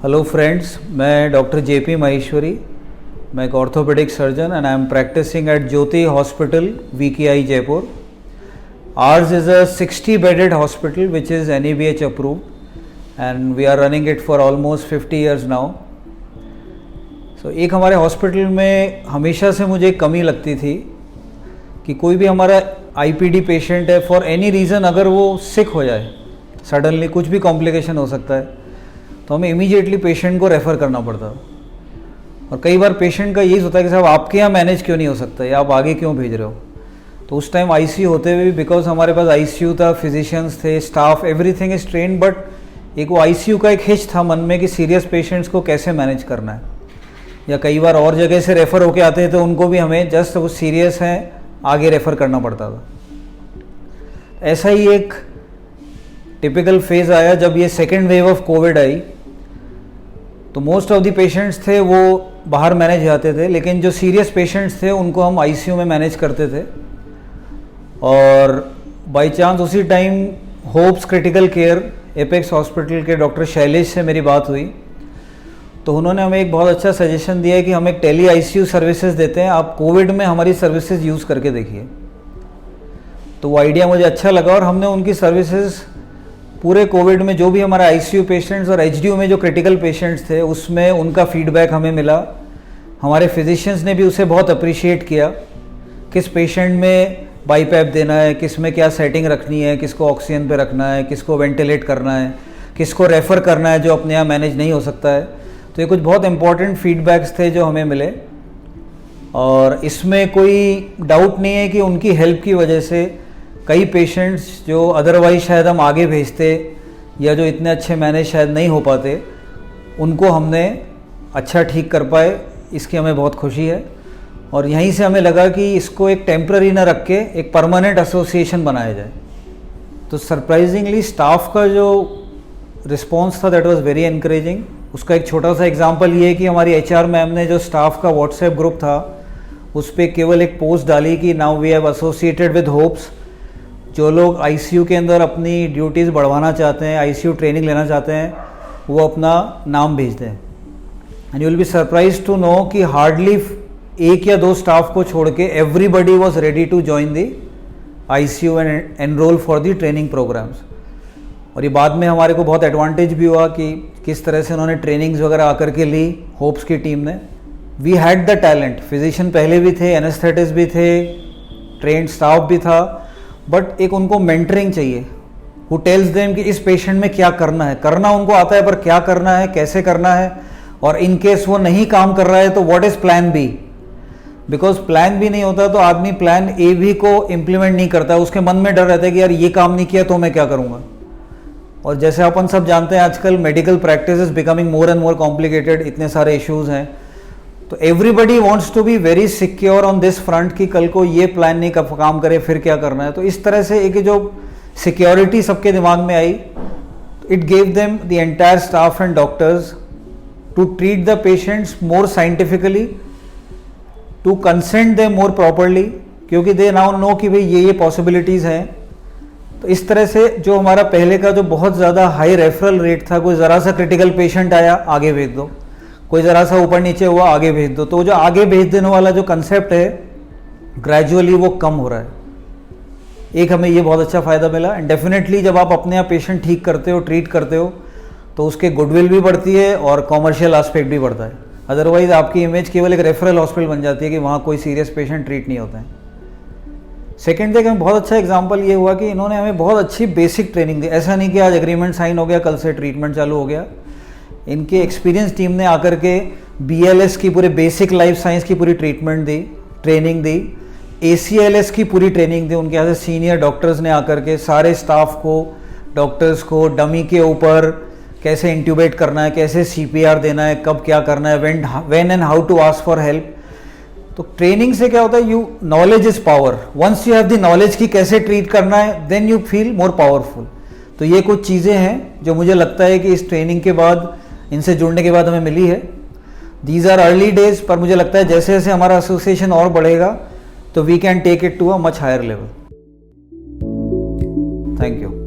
Hello friends, मैं doctor JP Maheshwari. मैं एक orthopaedic surgeon and I am practising at Jyoti hospital VKI Jaipur. Ours is a 60 bedded hospital which is NABH approved and we are running it for almost 50 years now. So एक हमारे hospital में हमेशा से मुझे एक कमी लगती थी कि कोई भी हमारा IPD पेशेंट है, फॉर एनी रीज़न अगर वो सिक हो जाए, सडनली कुछ भी कॉम्प्लिकेशन हो सकता है, तो हमें इमीडिएटली पेशेंट को रेफ़र करना पड़ता। और कई बार पेशेंट का यही होता है कि साहब आपके यहाँ मैनेज क्यों नहीं हो सकता या आप आगे क्यों भेज रहे हो। तो उस टाइम ICU होते हुए भी, बिकॉज हमारे पास ICU था, फिजिशियंस थे, staff, everything is train, but एक वो ICU का एक हिच था मन में कि सीरियस पेशेंट्स को कैसे मैनेज करना है। या कई बार और जगह से रेफ़र होके आते हैं तो उनको भी हमें जस्ट वो सीरियस हैं आगे रेफ़र करना पड़ता था। ऐसा ही एक टिपिकल फेज़ आया जब ये सेकेंड वेव ऑफ कोविड आई, तो मोस्ट ऑफ द पेशेंट्स थे वो बाहर मैनेज जाते थे, लेकिन जो सीरियस पेशेंट्स थे उनको हम ICU में मैनेज करते थे। और बाय चांस उसी time hopes critical care apex hospital के डॉक्टर शैलेश से मेरी बात हुई, तो उन्होंने हमें एक बहुत अच्छा सजेशन दिया है कि हम एक टेली ICU सर्विसेज देते हैं, आप कोविड में हमारी सर्विसेज यूज़ करके देखिए। तो वो आइडिया मुझे अच्छा लगा और हमने उनकी सर्विसेज पूरे कोविड में जो भी हमारा ICU पेशेंट्स और HDU में जो क्रिटिकल पेशेंट्स थे उसमें उनका फीडबैक हमें मिला। हमारे फिजिशियंस ने भी उसे बहुत अप्रिशिएट किया, किस पेशेंट में बाईपैप देना है, किस में क्या सेटिंग रखनी है, किसको ऑक्सीजन पे रखना है, किसको वेंटिलेट करना है, किसको रेफ़र करना है जो अपने यहाँ मैनेज नहीं हो सकता है। तो ये कुछ बहुत इंपॉर्टेंट फीडबैक्स थे जो हमें मिले, और इसमें कोई डाउट नहीं है कि उनकी हेल्प की वजह से कई पेशेंट्स जो अदरवाइज शायद हम आगे भेजते या जो इतने अच्छे मैनेज शायद नहीं हो पाते, उनको हमने अच्छा ठीक कर पाए, इसकी हमें बहुत खुशी है। और यहीं से हमें लगा कि इसको एक टेम्पररी ना रख के एक परमानेंट एसोसिएशन बनाया जाए। तो सरप्राइजिंगली स्टाफ का जो रिस्पॉन्स था दैट वाज वेरी एनकरेजिंग। उसका एक छोटा सा एग्जांपल ये है कि हमारी HR मैम ने जो स्टाफ का व्हाट्सएप ग्रुप था उस पर केवल एक पोस्ट डाली कि now we have associated with Hopes. जो लोग ICU के अंदर अपनी ड्यूटीज़ बढ़वाना चाहते हैं, ICU ट्रेनिंग लेना चाहते हैं, वो अपना नाम भेज दें। And you will be surprise to know कि हार्डली एक या दो स्टाफ को छोड़ के everybody was ready to join the ICU and enrol for the training programmes. और ये बाद में हमारे को बहुत एडवांटेज भी हुआ कि किस तरह से उन्होंने ट्रेनिंग्स वगैरह आकर के ली होप्स की टीम ने। We had the talent, physician पहले भी थे, एनेस्थेटिस्ट भी थे, ट्रेंड स्टाफ भी था, बट एक उनको मेंटरिंग चाहिए हु टेल्स देम कि इस पेशेंट में क्या करना है। करना उनको आता है पर क्या करना है, कैसे करना है, और इन केस वो नहीं काम कर रहा है तो what is plan B. Because plan B नहीं होता तो आदमी प्लान A भी को इम्प्लीमेंट नहीं करता, उसके मन में डर रहता है कि यार ये काम नहीं किया तो मैं क्या करूँगा। और जैसे अपन सब जानते हैं आजकल medical practice is becoming more and more complicated, इतने सारे इश्यूज हैं, तो everybody wants to be very secure on this front कि कल को ये प्लान नहीं काम करे फिर क्या करना है। तो इस तरह से एक जो सिक्योरिटी सबके दिमाग में आई, it gave them the entire staff and doctors to treat the patients more scientifically, to consent them more properly, क्योंकि दे नाउ नो कि भाई ये पॉसिबिलिटीज़ हैं। तो इस तरह से जो हमारा पहले का जो बहुत ज़्यादा हाई रेफरल रेट था, कोई ज़रा सा क्रिटिकल पेशेंट आया आगे भेज दो, कोई ज़रा सा ऊपर नीचे हुआ आगे भेज दो, तो जो आगे भेज देने वाला जो कंसेप्ट है ग्रेजुअली वो कम हो रहा है। एक हमें ये बहुत अच्छा फ़ायदा मिला। एंड डेफिनेटली जब आप अपने यहाँ पेशेंट ठीक करते हो, ट्रीट करते हो, तो उसके गुडविल भी बढ़ती है और कॉमर्शियल एस्पेक्ट भी बढ़ता है। अदरवाइज आपकी इमेज केवल एक रेफरल हॉस्पिटल बन जाती है कि वहाँ कोई सीरियस पेशेंट ट्रीट नहीं होते हैं। सेकेंड थिंग, बहुत अच्छा एग्जाम्पल ये हुआ कि इन्होंने हमें बहुत अच्छी बेसिक ट्रेनिंग दी। ऐसा नहीं कि आज एग्रीमेंट साइन हो गया कल से ट्रीटमेंट चालू हो गया। इनके एक्सपीरियंस टीम ने आकर के BLS की पूरे बेसिक लाइफ साइंस की पूरी ट्रीटमेंट दी, ट्रेनिंग दी, ACLS की पूरी ट्रेनिंग दी। उनके यहाँ से सीनियर डॉक्टर्स ने आकर के सारे स्टाफ को, डॉक्टर्स को डमी के ऊपर कैसे इंट्यूबेट करना है, कैसे CPR देना है, कब क्या करना है, when and how to ask for help. तो ट्रेनिंग से क्या होता है, knowledge is power. Once you have the knowledge कि कैसे ट्रीट करना है, then you feel more powerful. तो ये कुछ चीज़ें हैं जो मुझे लगता है कि इस ट्रेनिंग के बाद, इनसे जुड़ने के बाद हमें मिली है। दीज आर अर्ली डेज, पर मुझे लगता है जैसे जैसे हमारा एसोसिएशन और बढ़ेगा तो we can take it to a much higher level. Thank you.